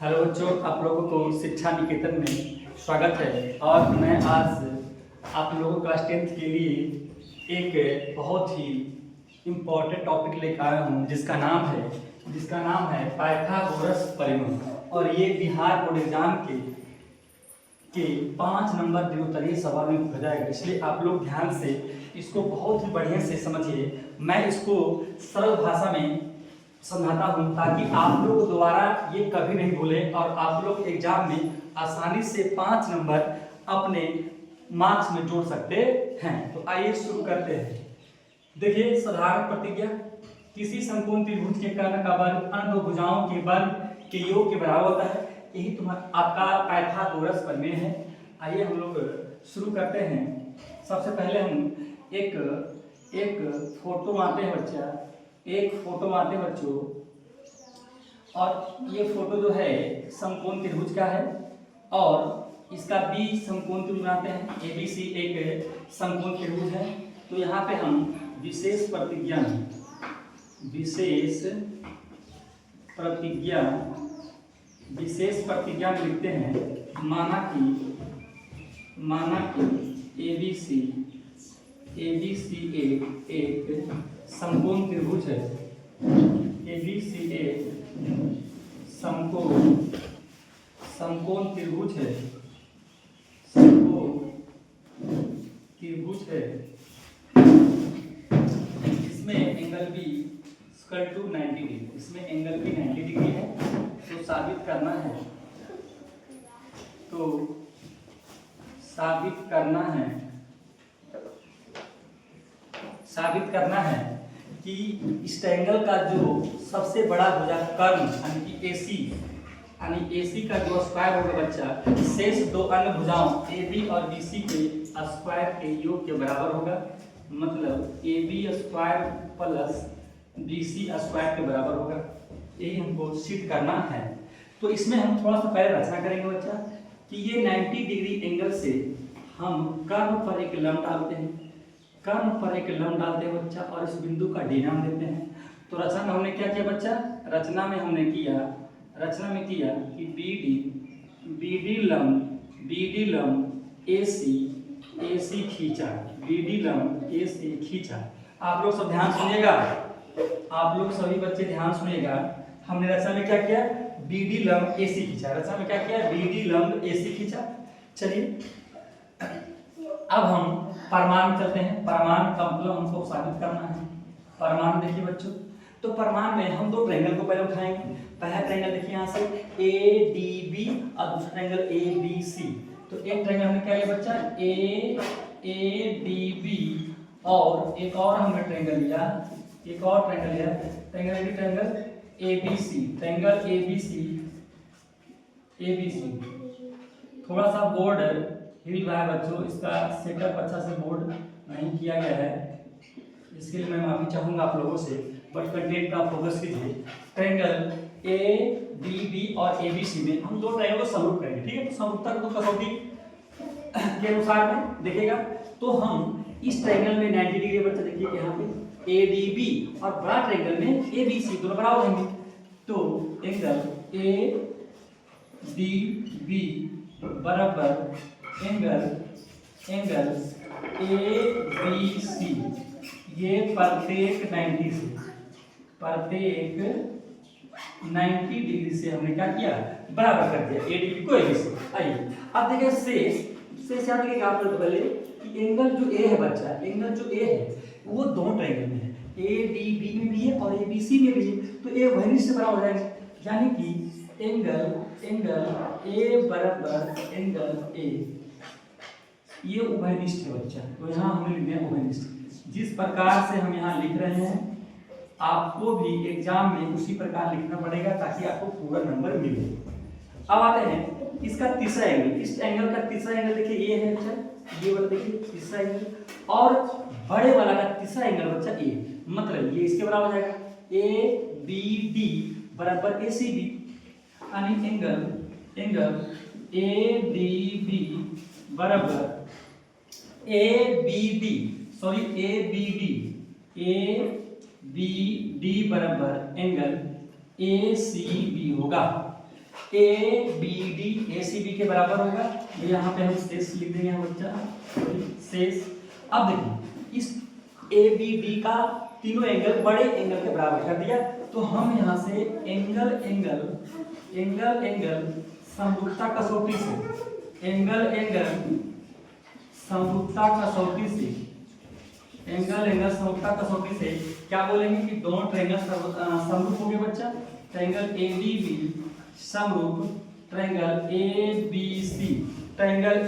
Hello बच्चों, आप लोगों को शिक्षा निकेतन में स्वागत है। और मैं आज आप लोगों क्लास 10th के लिए एक बहुत ही इम्पोर्टेंट टॉपिक लेकर आया हूँ जिसका नाम है पाइथागोरस परिमेय। और ये बिहार बोर्ड एग्जाम के 5 नंबर द्विउत्तरीय सवाल में पूछा जाएगा, इसलिए आप लोग ध्यान से इसको बहुत ही बढ़िया से समझिए। मैं इसको सरल भाषा में समझाता हूँ ताकि आप लोग दोबारा ये कभी नहीं भूले और आप लोग एग्जाम में आसानी से 5 नंबर अपने मार्क्स में जोड़ सकते हैं। तो आइए शुरू करते हैं। देखिए, साधारण प्रतिज्ञा, किसी समकोण त्रिभुज के कर्ण का वर्ग अन्य दो भुजाओं के वर्ग के योग के बराबर होता है। यही तुम्हारा आपका पाइथागोरस प्रमेय है। आइए हम लोग शुरू करते हैं। सबसे पहले हम एक फोटो आते हैं बच्चों, और ये फोटो जो है समकोण त्रिभुज का है और इसका बी समकोण त्रिभुज बनाते हैं। ABC एक समकोण त्रिभुज है। तो यहाँ पे हम विशेष प्रतिज्ञा में लिखते हैं, माना कि ABC एक समकोण त्रिभुज है। ABC एक समकोण त्रिभुज है। इसमें angle B equal to 90 degree, इसमें एंगल बी 90 डिग्री है। तो साबित करना है कि इस ट्रायंगल का जो सबसे बड़ा भुजा कर्ण यानी AC का जो स्क्वायर होगा बच्चा, शेष दो अन्य भुजाओं AB और BC के स्क्वायर के योग के बराबर होगा। मतलब AB square plus BC square के बराबर होगा। यही हमको सिद्ध करना है। तो इसमें हम थोड़ा सा पहले रचना करेंगे बच्चा कि ये 90 डिग्री एंगल से हम कर्ण पर एक लंब डालते हैं बच्चा, और इस बिंदु का D नाम देते हैं। तो रचना में हमने क्या किया बच्चा? रचना में किया कि BD लंब AC खींचा। आप लोग सब ध्यान सुनिएगा, आप लोग सभी बच्चे ध्यान सुनिएगा। हमने रचना में क्या किया? BD लंब AC खींचा। रचना में क्या किया? BD लंब AC खींचा। चलिए अब हम परमाण में चलते हैं। परमाण का मतलब हमको साबित करना है। परमाण देखिए बच्चों, तो परमाण में हम दो ट्रायंगल को पहले उठाएंगे। पहला ट्रायंगल देखिए यहाँ से ADB और दूसरा ट्रायंगल ABC। तो एक ट्रायंगल हमने क्या लिया बच्चा? ADB और एक और हमने ट्रायंगल लिया, ट्रायंगल ABC। ट्रायंगल ABC थोड़ा सा बोर्ड हिल रहा है बच्चों, इसका सेटअप अच्छा से बोर्ड नहीं किया गया है, इसके लिए मैं माफी चाहूंगा आप लोगों से। बट कंटेंट का फोकस कीजिए। ट्रायंगल ADB और ABC में हम दो ट्रायंगल को समरूप करेंगे, ठीक है? तो समरूपता को कसौटी के अनुसार में देखिएगा। तो हम इस ट्रायंगल में 90 डिग्री बच्चा देखिए यहाँ पे ADB और बड़ा ट्रायंगल में ABC दोनों बराबर होंगे। तो एंगल ADB बराबर एंगल ABC, ये प्रत्येक 90 डिग्री से हमने क्या किया? बराबर कर दिया ADB को ABC। आइए अब देखिए शेष याद रखिएगा आप लोग पहले कि एंगल जो A है बच्चा, वो दोनों ट्रायंगल में है। ADB में भी है और ABC में भी है। तो A वही से बराबर हो जाएगा, यानी कि एंगल A बराबर एंगल A, ये उभयनिष्ठ है बच्चा। तो यहाँ हमने लिख दिया उभयनिष्ठ। जिस प्रकार से हम यहाँ लिख रहे हैं आपको भी एग्जाम में उसी प्रकार लिखना पड़ेगा ताकि आपको पूरा नंबर मिले। अब आते हैं इसका तीसरा एंगल। इस एंगल का तीसरा एंगल देखिए ये है बच्चा, ये वाला देखिए तीसरा एंगल, और बड़े वाला का तीसरा एंगल बच्चा A, मतलब ये इसके बराबर हो जाएगा ABD बराबर ACB, यानी एंगल ADB बराबर ABD बराबर एंगल ACB होगा। A B D A C B के बराबर होगा। यहाँ पे हम शेष लिख देंगे बच्चा, शेष। अब देखिए इस ए बी डी का तीनों एंगल बड़े एंगल के बराबर कर दिया, तो हम यहाँ से एंगल समरूपता कसौटी से, एंगल समरूपता कसौटी से क्या बोलेंगे कि दोनों ट्रायंगल समरूप हो गए बच्चा। ट्रायंगल ए बी बी समरूप, ट्रायंगल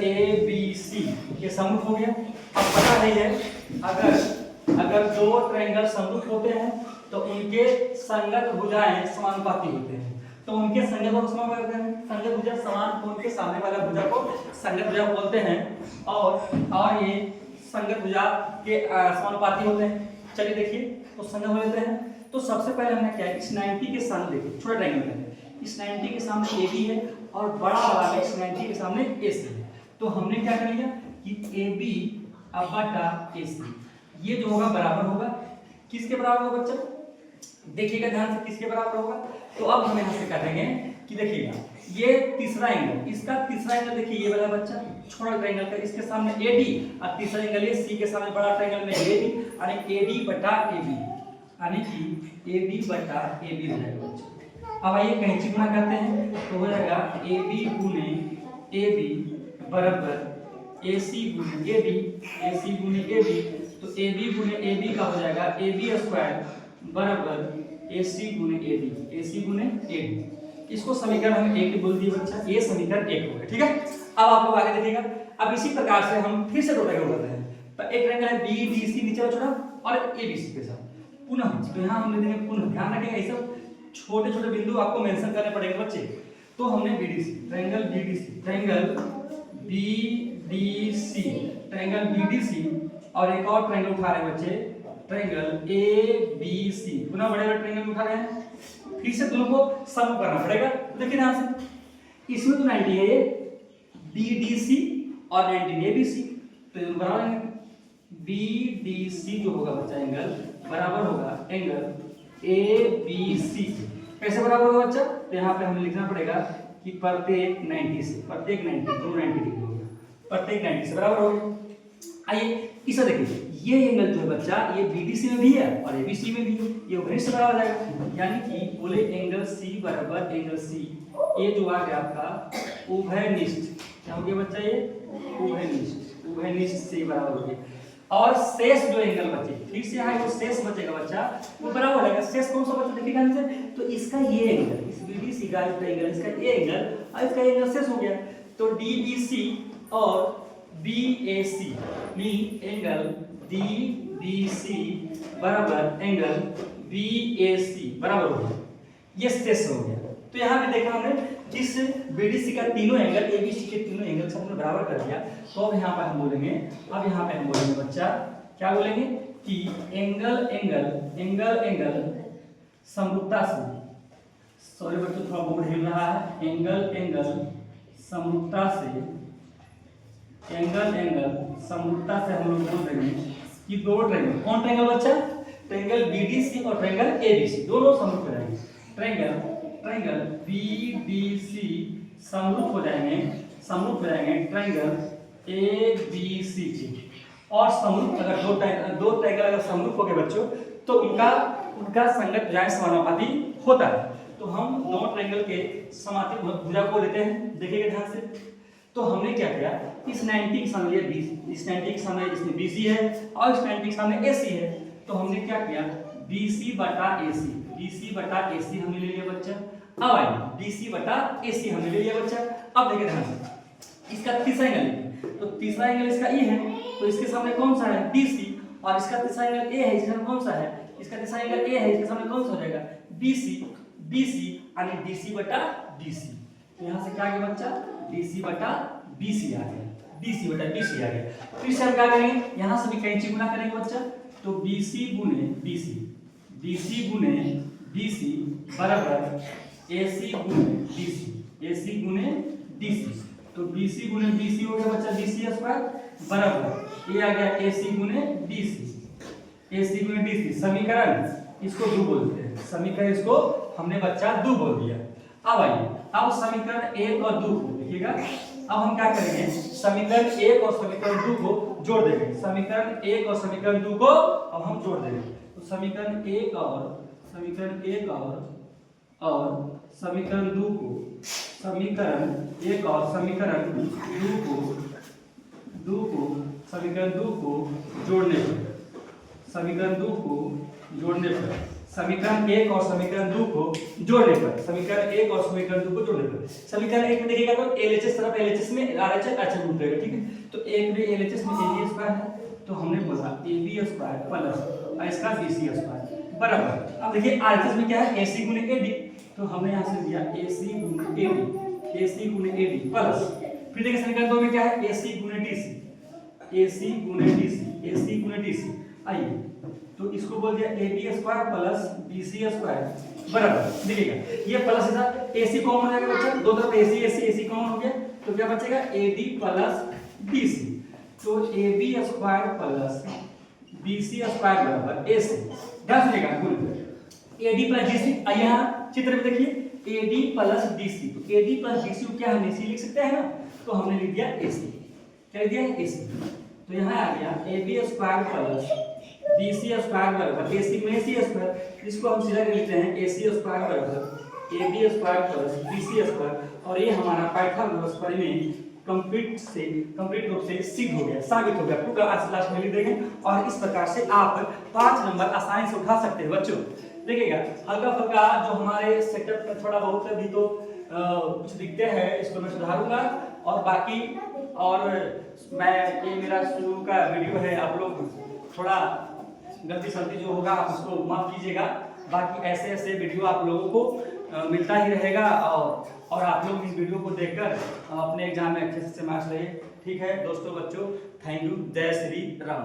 ए बी सी ये समरूप हो गया। अब पता नहीं है अगर दो ट्रायंगल समरूप होते हैं तो उनके संगत भुजाएं समानुपाती होते हैं, तो उनके संगत को समान करते हैं, संगत भुजा समान कोण के सामने वाला भुजा को संगत भुजा बोलते हैं, और ये संगत भुजा के समानुपाती होते हैं। चलिए देखिए तो संगत हो लेते हैं। तो सबसे पहले हमने क्या है, इस 90 के सामने देखिए, छोटा ट्रायंगल है, इस 90 के सामने ए बी है और बड़ा वाला है इस 90 के सामने ए सी है। तो हमने क्या कर लिया कि ए बी बटा ए सी ये जो होगा बराबर होगा किसके बराबर होगा बच्चा, देखिएगा ध्यान से किसके बराबर होगा। तो अब हम यहाँ से करेंगे कि देखिएगा ये तीसरा एंगल, इसका तीसरा एंगल देखिए ये वाला बच्चा छोटा ट्रायंगल का, इसके सामने AD और तीसरा एंगल ये C के सामने बड़ा ट्रायंगल में AD, यानी AD बटा AB, यानी कि AD बटा AB हो जाएगा बच्चा। अब आइए कैंची गुणा करते हैं तो हो जाएगा AB गुने AB बराबर AC गुने AD, AC गुने AB, तो AB गुने AB का हो जाएगा AB स्क्वायर बराबर AC गुने AD, AC गुने AD। इसको समीकरण हम 1 बोल दिए बच्चा, ये समीकरण 1 हो गया, ठीक है। अब आप लोग आगे देखिएगा, अब इसी प्रकार से हम फिर से दो ट्रायंगल बनाते हैं। तो एक ट्रायंगल है BDC नीचे वाला छोटा और ABC के साथ पुनः, तो यहाँ हम ले देंगे पुनः, ध्यान रखिएगा ये सब छोटे छोटे बिंदु आपको मेंशन करने पड़ेंगे बच्चे। तो हमने BDC, ट्रायंगल BDC और एक और ट्रायंगल उठा रहे हैं बच्चे, ट्रायंगल ABC, पुनः बड़े बड़े ट्रायंगल उठा रहे हैं, फिर से दोनों को सम करना पड़ेगा। तो देखिए ध्यान से, इसमें तो 90 है ये BDC और 90 ABC, तो ये बराबर है BDC जो होगा बच्चा एंगल बराबर होगा एंगल ABC। कैसे बराबर होगा बच्चा, तो यहाँ पे हमें लिखना पड़ेगा कि प्रत्येक 90 से, प्रत्येक 90 दोनों 90 डिग्री हो गया, प्रत्येक 90 से बराबर हो गया। आइए इसे देखिए, ये एंगल जो है बच्चा ये BDC में भी है और ABC में भी है, ये उभय से बराबर आ जाएगा, यानी कि बोले एंगल C बराबर एंगल C, ये जो आ गया आपका उभयनिष्ठ, क्या हो गया बच्चा ये उभयनिष्ठ से बराबर हो गया। और शेष जो एंगल बचे, फिर से यहाँ जो शेष बचेगा बच्चा वो बराबर हो जाएगा। शेष कौन सा बचा देखिए ध्यान से, तो इसका ये एंगल, इस BDC का एंगल, इसका ये एंगल और इसका एंगल शेष हो गया। तो DBC और BAC मीन एंगल DBC बराबर एंगल BAC बराबर हो गया, ये शेष हो गया। तो यहाँ पे देखा हमने जिस BDC का तीनों एंगल ABC के तीनों एंगल से हमने बराबर कर दिया। तो अब यहाँ पे हम बोलेंगे, अब यहाँ पे हम बोलेंगे बच्चा क्या बोलेंगे कि एंगल समरूपता से, सॉरी बच्चों थोड़ा बोर्ड हिल रहा है, एंगल समरूपता से हम लोग बोल देंगे कि दो ट्रायंगल, कौन ट्रायंगल बच्चा, ट्रायंगल BDC और ट्रायंगल ABC दोनों समरूप हो जाएंगे। ट्रायंगल BDC समरूप हो जाएंगे ट्रायंगल ABC के, और समरूप अगर दो ट्रायंगल अगर समरूप हो गए बच्चों तो उनका संगत भुजाएं समानुपाती होता है। तो हम दोनों ट्रायंगल के समानुपाती भुजा को लेते हैं, देखिएगा ध्यान से। तो हमने क्या किया, इस 90 के सामने इस 90 के सामने इसमें BC है और इस 90 के सामने AC है, तो हमने क्या किया BC बटा AC हमने ले लिया बच्चा। अब आइए BC बटा AC हमने ले लिया बच्चा। अब देखिए ध्यान से, इसका तीसरा एंगल, तो तीसरा एंगल इसका E है, तो इसके सामने कौन सा है DC, और इसका तीसरा एंगल A है, इसके सामने कौन सा है, इसका तीसरा एंगल A है, इसके सामने कौन सा हो जाएगा BC यानी DC बटा BC। तो यहाँ से क्या आ गया बच्चा, DC बटा BC आ गया। फिर से हम क्या करेंगे, यहाँ से भी कैंची गुना करेंगे बच्चा। तो BC गुने BC बराबर AC गुने DC। तो BC गुने BC हो गया बच्चा BC स्क्वायर बराबर ये आ गया AC गुने DC। समीकरण इसको 2 बोलते हैं, समीकरण इसको हमने बच्चा 2 बोल दिया। अब आइए, अब समीकरण 1 और 2 को देखिएगा। अब हम क्या करेंगे, समीकरण 1 और समीकरण 2 को जोड़ देंगे। समीकरण 1 और समीकरण 2 को अब हम जोड़ देंगे। तो समीकरण 1 और समीकरण 2 को समीकरण 1 और समीकरण 2 को जोड़ने पर समीकरण 1 और समीकरण 2 को जोड़ने पर समीकरण 1 में देखिएगा तो LHS तरफ LHS में RHS HM उठेगा, ठीक है। तो एक में LHS में AB स्क्वायर है, तो हमने बोला AB स्क्वायर प्लस इसका BC स्क्वायर बराबर। अब देखिए RHS में क्या है, AC गुने AD, तो हमने यहाँ से दिया AC गुने AD प्लस, फिर देखिए समीकरण 2 में क्या है, AC गुने DC। आइए, तो इसको बोल दिया AB square plus BC square बराबर। देखिएगा ये प्लस था, AC कॉमन आ गया बच्चा, दो तरफ AC कॉमन हो गया, तो क्या बचेगा AD प्लस BC। तो AB square plus BC square बराबर AC। ध्यान से देखिएगा गुण AD प्लस DC। आइए यहाँ चित्र में देखिए AD प्लस DC, तो AD प्लस DC को क्या हम AC लिख सकते हैं ना, तो हमने लिख दिया AC। क्या लिख दिया AC, तो यहाँ आ गया AB square plus BC square बराबर AC में AC स्क्वायर, इसको हम सीधा लिखते हैं AC स्क्वायर बराबर AB square plus BC square. और ये हमारा पाइथागोरस प्रमेय कंप्लीट रूप से सिद्ध हो गया, साबित हो गया। पूरा आज लास्ट में लिख देंगे और इस प्रकार से आप 5 नंबर आसानी से उठा सकते हैं बच्चों। देखिएगा हल्का फुल्का जो हमारे सेटअप में थोड़ा बहुत अभी तो कुछ दिखते हैं, इसको मैं सुधारूंगा। और बाकी मैं ये मेरा शुरू का वीडियो है, आप लोग थोड़ा गलती सलती जो होगा आप उसको माफ कीजिएगा। बाकी ऐसे वीडियो आप लोगों को मिलता ही रहेगा, और आप लोग इस वीडियो को देखकर अपने एग्जाम में अच्छे से मार्क्स रहे। ठीक है दोस्तों, बच्चों, थैंक यू। जय श्री राम।